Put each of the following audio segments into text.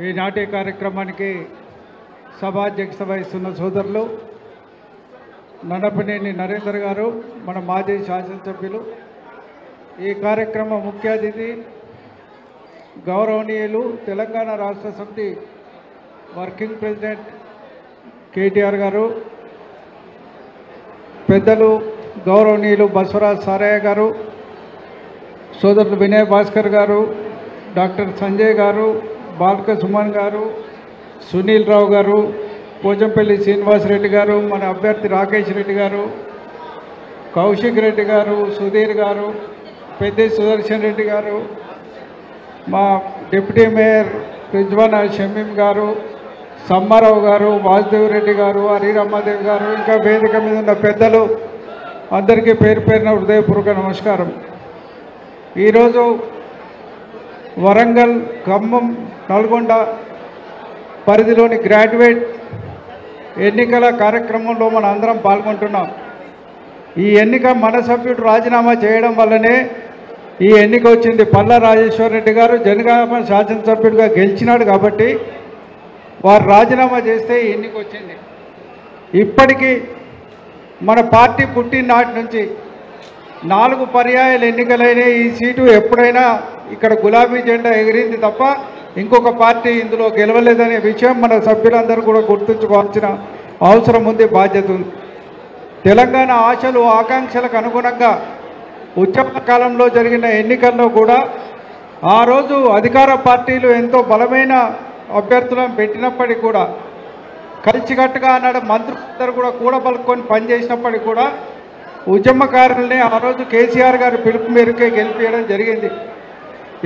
ఈనాటి కార్యక్రమానికి సభాధ్యక్షత వహిస్తున్న సోదరులు నడపనేని నరేందర్ గారు, మన మాజీ శాసనసభ్యులు, ఈ కార్యక్రమ ముఖ్య అతిథి గౌరవనీయులు తెలంగాణ రాష్ట్ర సమితి వర్కింగ్ ప్రెసిడెంట్ కేటీఆర్ గారు, పెద్దలు గౌరవనీయులు బసవరాజ్ సారయ్య గారు, సోదరులు వినయ్ భాస్కర్ గారు, డాక్టర్ సంజయ్ గారు, బాల్క సుమన్ గారు, సునీల్ రావు గారు, పోచంపల్లి శ్రీనివాసరెడ్డి గారు, మన అభ్యర్థి రాకేష్ రెడ్డి గారు, కౌశిక్ రెడ్డి గారు, సుధీర్ గారు, పెద్ద సుదర్శన్ రెడ్డి గారు, మా డిప్యూటీ మేయర్ రిజ్వానా షమీం గారు, సమ్మారావు గారు, వాసుదేవ్ రెడ్డి గారు, హరిరమ్మాదేవి గారు, ఇంకా వేదిక మీద ఉన్న పెద్దలు అందరికీ పేరు పేరున హృదయపూర్వక నమస్కారం. ఈరోజు వరంగల్, ఖమ్మం, నల్గొండ పరిధిలోని గ్రాడ్యుయేట్ ఎన్నికల కార్యక్రమంలో మన అందరం పాల్గొంటున్నాం. ఈ ఎన్నిక మన సభ్యుడు రాజీనామా చేయడం వల్లనే ఈ ఎన్నిక వచ్చింది. పల్లా రాజేశ్వర్ రెడ్డి గారు జనగామ శాసనసభ్యుడిగా గెలిచినాడు కాబట్టి వారు రాజీనామా చేస్తే ఈ ఎన్నిక వచ్చింది. ఇప్పటికీ మన పార్టీ పుట్టిన నాటి నుంచి 4 పర్యాయాలు ఎన్నికలైన ఈ సీటు ఎప్పుడైనా ఇక్కడ గులాబీ జెండా ఎగిరింది తప్ప ఇంకొక పార్టీ ఇందులో గెలవలేదనే విషయం మన సభ్యులందరూ కూడా గుర్తుంచుకోవాల్సిన అవసరం ఉంది, బాధ్యత ఉంది. తెలంగాణ ఆశలు ఆకాంక్షలకు అనుగుణంగా ఉద్యమ కాలంలో జరిగిన ఎన్నికల్లో కూడా ఆ రోజు అధికార పార్టీలు ఎంతో బలమైన అభ్యర్థులను పెట్టినప్పటికీ కూడా కలిసికట్టుగా అన్నాడు మంత్రులందరూ కూడా కూడబలుకొని పనిచేసినప్పటికీ కూడా ఉద్యమకారుల్ని ఆ రోజు కేసీఆర్ గారి పిలుపు మేరకే గెలిపించడం జరిగింది.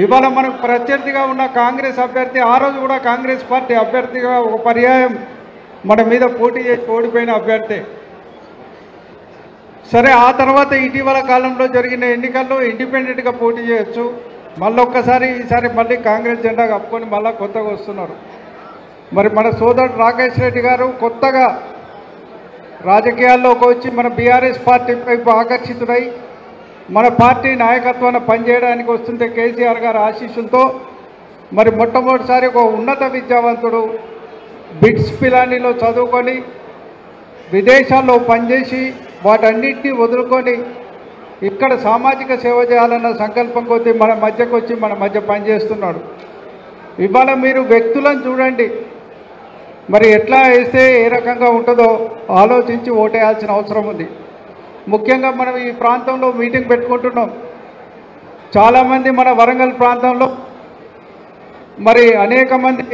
ఇవాళ మనకు ప్రత్యర్థిగా ఉన్న కాంగ్రెస్ అభ్యర్థి ఆ రోజు కూడా కాంగ్రెస్ పార్టీ అభ్యర్థిగా ఒక పర్యాయం మన మీద పోటీ చేసి ఓడిపోయిన అభ్యర్థి. సరే, ఆ తర్వాత ఇటీవల కాలంలో జరిగిన ఎన్నికల్లో ఇండిపెండెంట్గా పోటీ చేయొచ్చు. ఈసారి మళ్ళీ కాంగ్రెస్ జెండా కప్పుకొని మళ్ళీ కొత్తగా వస్తున్నారు. మరి మన సోదరుడు రాకేష్ రెడ్డి గారు కొత్తగా రాజకీయాల్లోకి వచ్చి మన బీఆర్ఎస్ పార్టీ వైపు ఆకర్షితుడై మన పార్టీ నాయకత్వాన్ని పనిచేయడానికి వస్తుంటే కేసీఆర్ గారి ఆశీస్సులతో మరి మొట్టమొదటిసారి ఒక ఉన్నత విద్యావంతుడు బిట్స్ పిలానీలో చదువుకొని విదేశాల్లో పనిచేసి వాటన్నిటినీ వదులుకొని ఇక్కడ సామాజిక సేవ చేయాలన్న సంకల్పం కొద్దీ మన మధ్యకు వచ్చి మన మధ్య పనిచేస్తున్నాడు. ఇవాళ మీరు వ్యక్తులను చూడండి, మరి ఎట్లా వేస్తే ఏ రకంగా ఉంటుందో ఆలోచించి ఓటేయాల్సిన అవసరం ఉంది. ముఖ్యంగా మనం ఈ ప్రాంతంలో మీటింగ్ పెట్టుకుంటున్నాం. చాలామంది మన వరంగల్ ప్రాంతంలో మరి అనేక మంది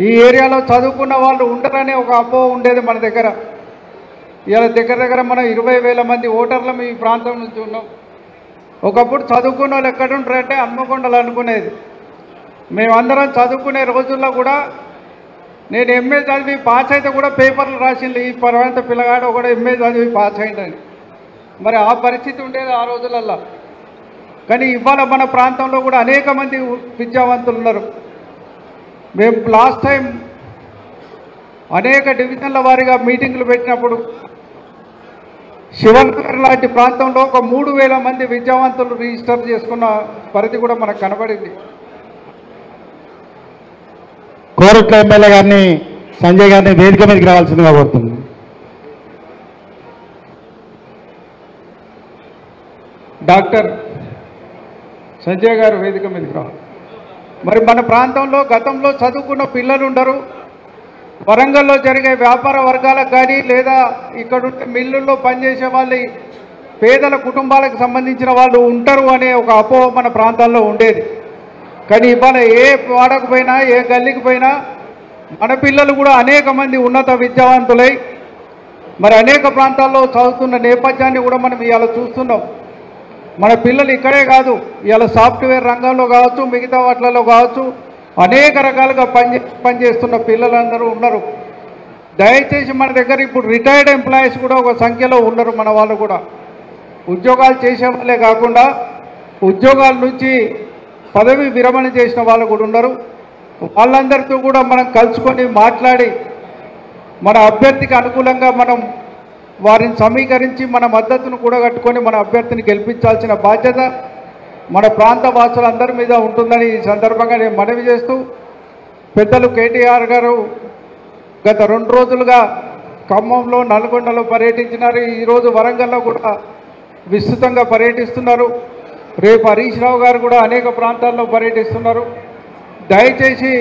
ఈ ఏరియాలో చదువుకున్న వాళ్ళు ఉండరనే ఒక అపోహ ఉండేది మన దగ్గర. ఇలా దగ్గర మనం 20,000 మంది ఓటర్లు ఈ ప్రాంతం నుంచి ఉన్నాం. ఒకప్పుడు చదువుకున్న వాళ్ళు ఎక్కడ ఉంటారంటే హన్మకొండలు అనుకునేది. మేమందరం చదువుకునే రోజుల్లో కూడా నేను ఎంఏ చదివి పాస్ అయితే కూడా పేపర్లు రాసింది ఈ పర్వంత పిల్లగాడు ఒకడు ఎంఏ చదివి పాస్ అయిందని. మరి ఆ పరిస్థితి ఉండేది ఆ రోజులల్లో. కానీ ఇవాళ మన ప్రాంతంలో కూడా అనేక మంది విద్యావంతులు ఉన్నారు. మేము లాస్ట్ టైం అనేక డివిజన్ల వారీగా మీటింగులు పెట్టినప్పుడు శివనగర్ లాంటి ప్రాంతంలో ఒక 3,000 మంది విద్యావంతులు రిజిస్టర్ చేసుకున్న పరిధి కూడా మనకు కనబడింది. కోరుట్ల ఎమ్మెల్యే గారిని, సంజయ్ గారిని వేదిక మీదకి రావాల్సిందిగా కోరుతుంది. డాక్టర్ సంజయ్ గారు వేదిక మీదకి రావాలి. మరి మన ప్రాంతంలో గతంలో చదువుకున్న పిల్లలు ఉండరు. వరంగల్లో జరిగే వ్యాపార వర్గాలకు కానీ లేదా ఇక్కడ మిల్లుల్లో పనిచేసే వాళ్ళు పేదల కుటుంబాలకు సంబంధించిన వాళ్ళు ఉంటారు అనే ఒక అపోహ మన ప్రాంతాల్లో ఉండేది. కానీ ఇవాళ ఏ వాడకు పోయినా ఏ గల్లీకి పోయినా మన పిల్లలు కూడా అనేక మంది ఉన్నత విద్యావంతులై మరి అనేక ప్రాంతాల్లో చదువుతున్న నేపథ్యాన్ని కూడా మనం ఇవాళ చూస్తున్నాం. మన పిల్లలు ఇక్కడే కాదు, ఇవాళ సాఫ్ట్వేర్ రంగంలో కావచ్చు, మిగతా వాటిలలో కావచ్చు, అనేక రకాలుగా పనిచేస్తున్న పిల్లలందరూ ఉన్నారు. దయచేసి మన దగ్గర ఇప్పుడు రిటైర్డ్ ఎంప్లాయీస్ కూడా ఒక సంఖ్యలో ఉన్నారు. మన వాళ్ళు కూడా ఉద్యోగాలు చేసే వాళ్ళే కాకుండా ఉద్యోగాల నుంచి పదవి విరమణ చేసిన వాళ్ళు కూడా ఉన్నారు. వాళ్ళందరితో కూడా మనం కలుసుకొని మాట్లాడి మన అభ్యర్థికి అనుకూలంగా మనం వారిని సమీకరించి మన మద్దతును కూడగట్టుకొని మన అభ్యర్థిని గెలిపించాల్సిన బాధ్యత మన ప్రాంత వాసులందరి మీద ఉంటుందని ఈ సందర్భంగా నేను మనవి చేస్తూ పెద్దలు కేటీఆర్ గారు గత 2 రోజులుగా ఖమ్మంలో, నల్గొండలో పర్యటించినారు. ఈరోజు వరంగల్లో కూడా విస్తృతంగా పర్యటిస్తున్నారు. రేపు హరీష్ రావు గారు కూడా అనేక ప్రాంతాల్లో పర్యటిస్తున్నారు. దయచేసి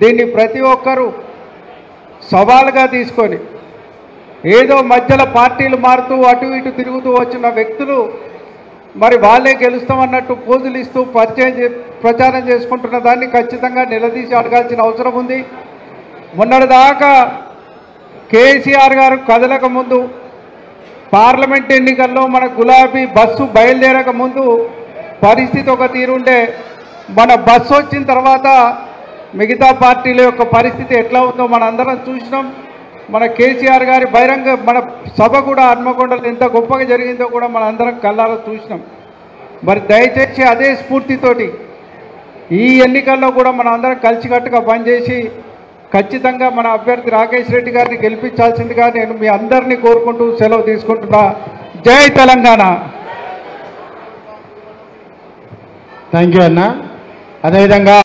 దీన్ని ప్రతి ఒక్కరూ సవాలుగా తీసుకొని, ఏదో మధ్యలో పార్టీలు మారుతూ అటు ఇటు తిరుగుతూ వచ్చిన వ్యక్తులు మరి వాళ్ళే గెలుస్తామన్నట్టు పోజులు ఇస్తూ ప్రచారం చేసుకుంటున్న దాన్ని ఖచ్చితంగా నిలదీసి అడగాల్సిన అవసరం ఉంది. మొన్నటిదాకా కేసీఆర్ గారు కదలక ముందు, పార్లమెంట్ ఎన్నికల్లో మన గులాబీ బస్సు బయలుదేరక ముందు పరిస్థితి ఒక తీరుండే, మన బస్సు వచ్చిన తర్వాత మిగతా పార్టీల యొక్క పరిస్థితి ఎట్లా ఉందో మన అందరం చూసినాం. మన కేసీఆర్ గారి బహిరంగ మన సభ కూడా హన్మకొండలో ఎంత గొప్పగా జరిగిందో కూడా మన అందరం కళ్ళారా చూసినాం. మరి దయచేసి అదే స్ఫూర్తితోటి ఈ ఎన్నికల్లో కూడా మన అందరం కలిసికట్టుగా పనిచేసి ఖచ్చితంగా మన అభ్యర్థి రాకేష్ రెడ్డి గారిని గెలిపించాల్సిందిగా నేను మీ అందరినీ కోరుకుంటూ సెలవు తీసుకుంటున్నా. జై తెలంగాణ. థ్యాంక్ యూ అన్న. అదేవిధంగా